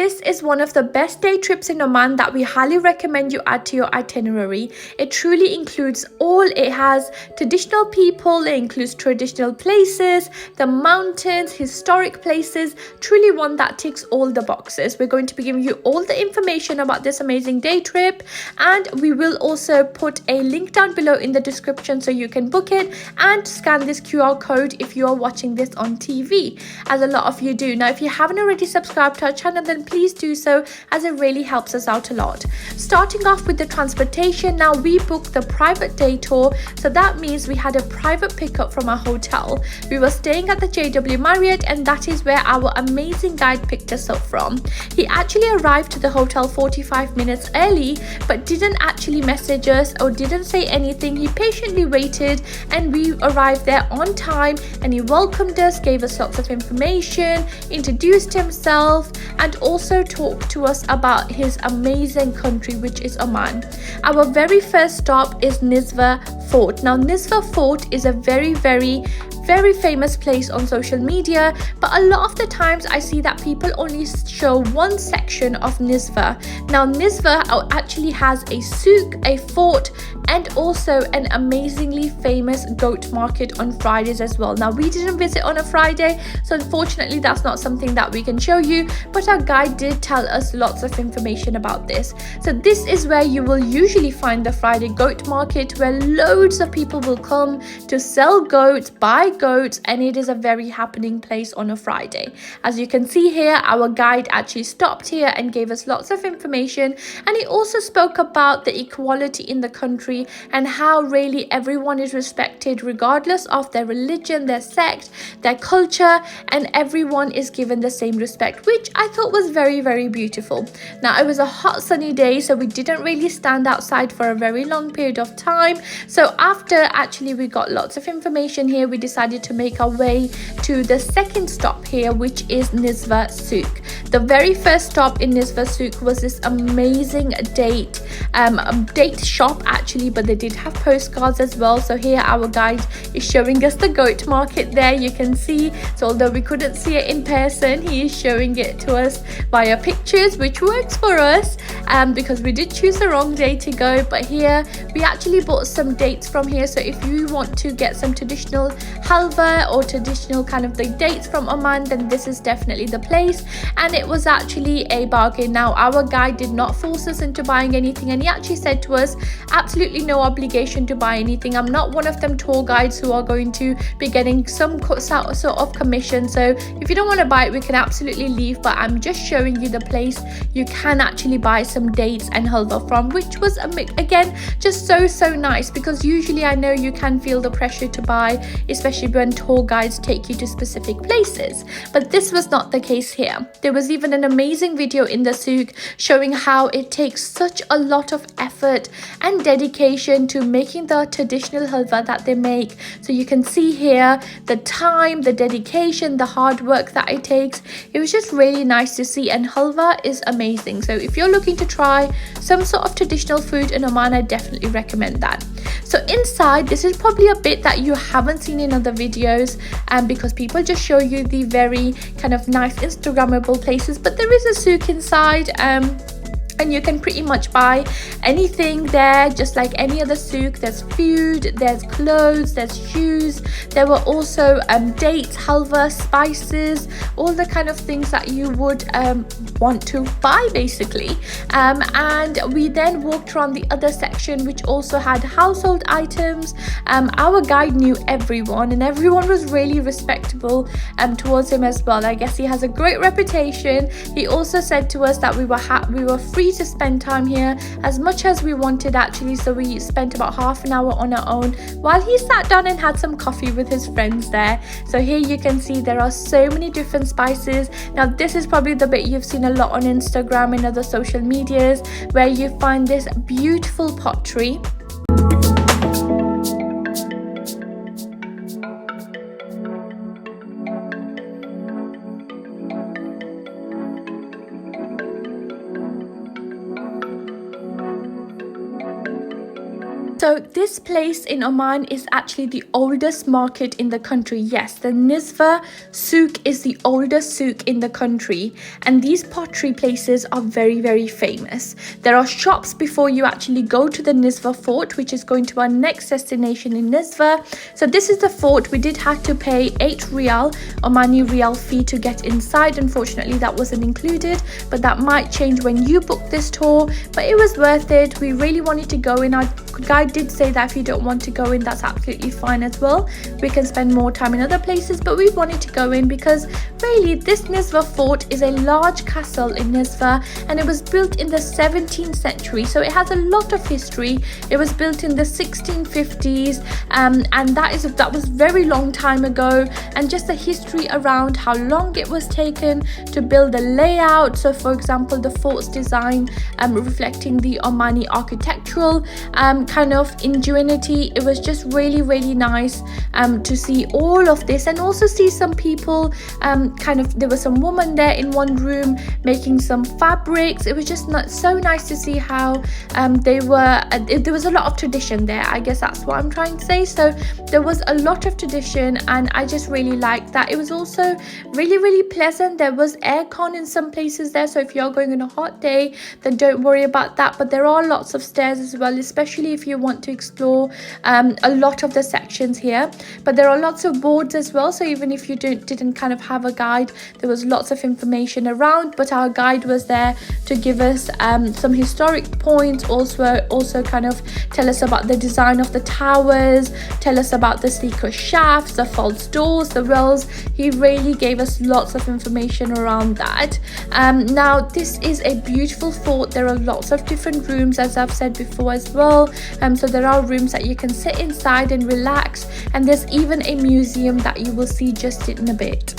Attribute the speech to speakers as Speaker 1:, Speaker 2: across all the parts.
Speaker 1: this is one of the best day trips in Oman that we highly recommend you add to your itinerary. It truly includes all. It has traditional people, it includes traditional places, the mountains, historic places, truly one that ticks all the boxes. We're going to be giving you all the information about this amazing day trip, and we will also put a link down below in the description so you can book it and scan this QR code if you are watching this on TV, as a lot of you do. Now, if you haven't already subscribed to our channel, then please do so, as it really helps us out a lot. Starting off with the transportation, now we booked the private day tour, so that means we had a private pickup from our hotel. We were staying at the JW Marriott, and that is where our amazing guide picked us up from. He actually arrived to the hotel 45 minutes early, but didn't actually message us or didn't say anything. He patiently waited, and we arrived there on time, and he welcomed us, gave us lots of information, introduced himself, and also talked to us about his amazing country, which is Oman. Our very first stop is Nizwa Fort. Now, Nizwa Fort is a very famous place on social media, but a lot of the times I see that people only show one section of Nizwa. Now, Nizwa actually has a souk, a fort, and also an amazingly famous goat market on Fridays as well. Now, we didn't visit on a Friday, so unfortunately that's not something that we can show you, but our guide did tell us lots of information about this. So this is where you will usually find the Friday goat market, where loads of people will come to sell goats, buy goats, and it is a very happening place on a Friday. As you can see here, our guide actually stopped here and gave us lots of information, and he also spoke about the equality in the country and how really everyone is respected regardless of their religion, their sect, their culture, and everyone is given the same respect, which I thought was very beautiful. Now, it was a hot sunny day, so we didn't really stand outside for a very long period of time. So after actually we got lots of information here, we decided to make our way to the second stop here, which is Nizwa Souq. The very first stop in Nizwa Souq was this amazing date shop actually, but they did have postcards as well. So here our guide is showing us the goat market there, you can see. So although we couldn't see it in person, he is showing it to us via pictures, which works for us because we did choose the wrong day to go. But here we actually bought some dates from here, so if you want to get some traditional halwa or traditional kind of the dates from Oman, then this is definitely the place, and it was actually a bargain. Now, our guide did not force us into buying anything, and he actually said to us, absolutely no obligation to buy anything. I'm not one of them tour guides who are going to be getting some sort of commission, so if you don't want to buy it, we can absolutely leave, but I'm just showing you the place you can actually buy some dates and halwa from, which was again just so nice, because usually I know you can feel the pressure to buy, especially when tour guides take you to specific places, but this was not the case here. There was even an amazing video in the souk showing how it takes such a lot of effort and dedication to making the traditional halwa that they make. So you can see here the time, the dedication, the hard work that it takes. It was just really nice to see, and halwa is amazing. So if you're looking to try some sort of traditional food in Oman, I definitely recommend that. So inside, this is probably a bit that you haven't seen in other videos, because people just show you the very kind of nice Instagrammable places, but there is a souk inside, and you can pretty much buy anything there, just like any other souk. There's food, there's clothes, there's shoes. There were also dates, halwa, spices, all the kind of things that you would want to buy basically. And we then walked around the other section, which also had household items. Our guide knew everyone, and everyone was really respectable towards him as well. I guess he has a great reputation. He also said to us that we were free to spend time here as much as we wanted actually, so we spent about half an hour on our own while he sat down and had some coffee with his friends there. So here you can see there are so many different spices. Now, this is probably the bit you've seen a lot on Instagram and other social medias, where you find this beautiful pottery. So this place in Oman is actually the oldest market in the country. Yes, the Nizwa Souq is the oldest souk in the country, and these pottery places are very, very famous. There are shops before you actually go to the Nizwa fort, which is going to our next destination in Nizwa. So this is the fort. We did have to pay 8 riyal, Omani riyal fee to get inside. Unfortunately, that wasn't included, but that might change when you book this tour. But it was worth it. We really wanted to go in. Our guide did say that if you don't want to go in, that's absolutely fine as well. We can spend more time in other places, but we wanted to go in because really this Nizwa fort is a large castle in Nizwa, and it was built in the 17th century, so it has a lot of history. It was built in the 1650s, and that was very long time ago, and just the history around how long it was taken to build the layout. So for example, the fort's design reflecting the Omani architectural kind of ingenuity. It was just really, really nice to see all of this, and also see some people there was some woman there in one room making some fabrics. It was just so nice to see how there was a lot of tradition there. I guess that's what I'm trying to say. So there was a lot of tradition, and I just really liked that. It was also really, really pleasant. There was aircon in some places there, so if you're going on a hot day, then don't worry about that. But there are lots of stairs as well, especially if you want to explore a lot of the sections here. But there are lots of boards as well, so even if you didn't kind of have a guide, there was lots of information around. But our guide was there to give us some historic points, also kind of tell us about the design of the towers, tell us about the secret shafts, the false doors, the wells. He really gave us lots of information around that. Now this is a beautiful fort. There are lots of different rooms, as I've said before as well. So there are rooms that you can sit inside and relax, and there's even a museum that you will see just in a bit.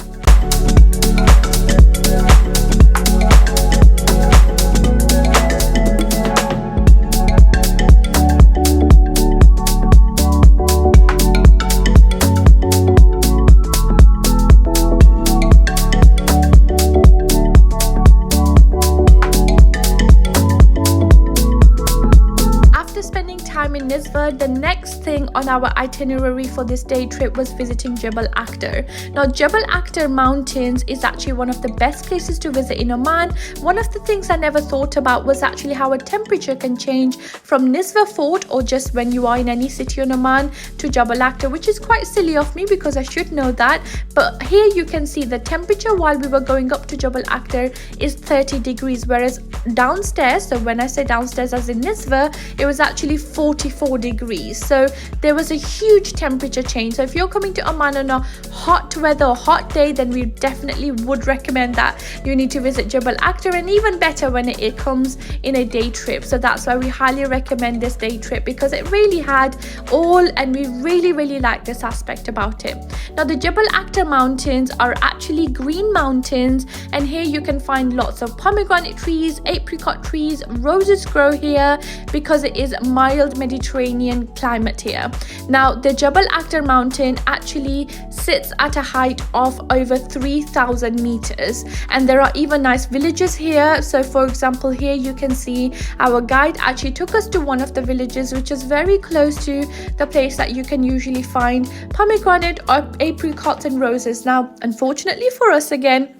Speaker 1: In Nizwa, the next thing on our itinerary for this day trip was visiting Jabal Akhdar. Now Jabal Akhdar mountains is actually one of the best places to visit in Oman. One of the things I never thought about was actually how a temperature can change from Nizwa fort, or just when you are in any city in Oman, to Jabal Akhdar, which is quite silly of me because I should know that. But here you can see the temperature while we were going up to Jabal Akhdar is 30 degrees, whereas downstairs, so when I say downstairs as in Nizwa, it was actually 44 degrees. So there was a huge temperature change. So if you're coming to Oman on a hot weather or hot day, then we definitely would recommend that you need to visit Jabal Akhdar, and even better when it comes in a day trip. So that's why we highly recommend this day trip, because it really had all, and we really, really like this aspect about it. Now the Jabal Akhdar mountains are actually green mountains, and here you can find lots of pomegranate trees, apricot trees. Roses grow here because it is mild Mediterranean climate here. Now the Jabal Akhdar mountain actually sits at a height of over 3,000 meters, and there are even nice villages here. So for example, here you can see our guide actually took us to one of the villages, which is very close to the place that you can usually find pomegranate or apricots and roses. Now unfortunately for us again,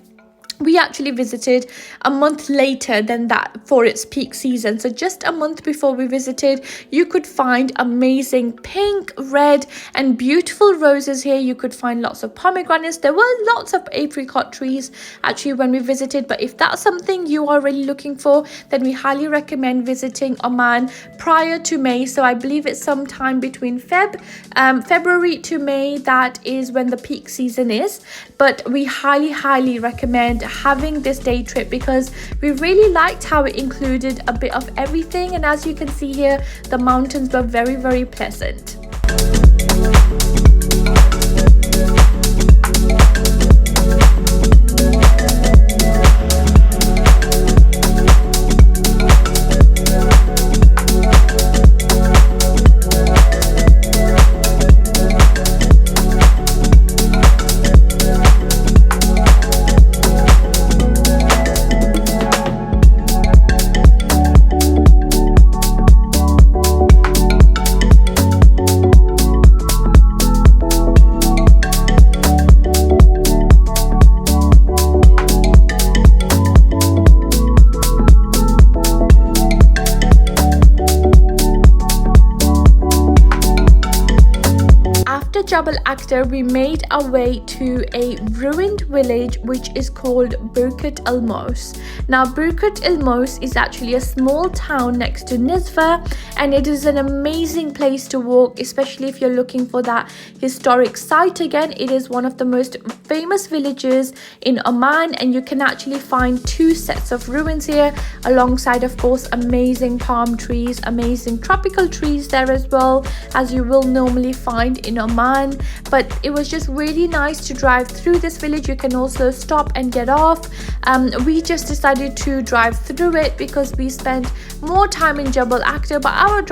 Speaker 1: we actually visited a month later than that for its peak season. So just a month before we visited, you could find amazing pink, red and beautiful roses here. You could find lots of pomegranates. There were lots of apricot trees actually when we visited, but if that's something you are really looking for, then we highly recommend visiting Oman prior to May. So I believe it's sometime between February to May. That is when the peak season is. But we highly recommend having this day trip, because we really liked how it included a bit of everything, and as you can see here, the mountains were very, very pleasant. Jabal Akhdar, we made our way to a ruined village which is called Birkat Al Moz. Now, Birkat Al Moz is actually a small town next to Nizwa, and it is an amazing place to walk, especially if you're looking for that historic site again. It is one of the most famous villages in Oman, and you can actually find two sets of ruins here, alongside, of course, amazing palm trees, amazing tropical trees there as well, as you will normally find in Oman. But it was just really nice to drive through this village. You can also stop and get off. We just decided to drive through it because we spent more time in Jabal Akhdar, but our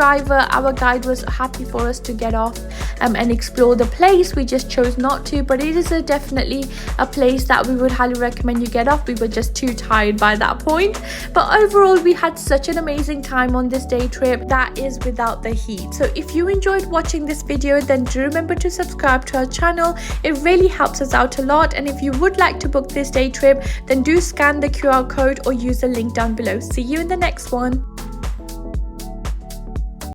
Speaker 1: guide was happy for us to get off and explore the place. We just chose not to, but it is definitely a place that we would highly recommend you get off. We were just too tired by that point, but overall we had such an amazing time on this day trip, that is without the heat. So if you enjoyed watching this video, then do remember to subscribe to our channel. It really helps us out a lot, and if you would like to book this day trip, then do scan the QR code or use the link down below. See you in the next one.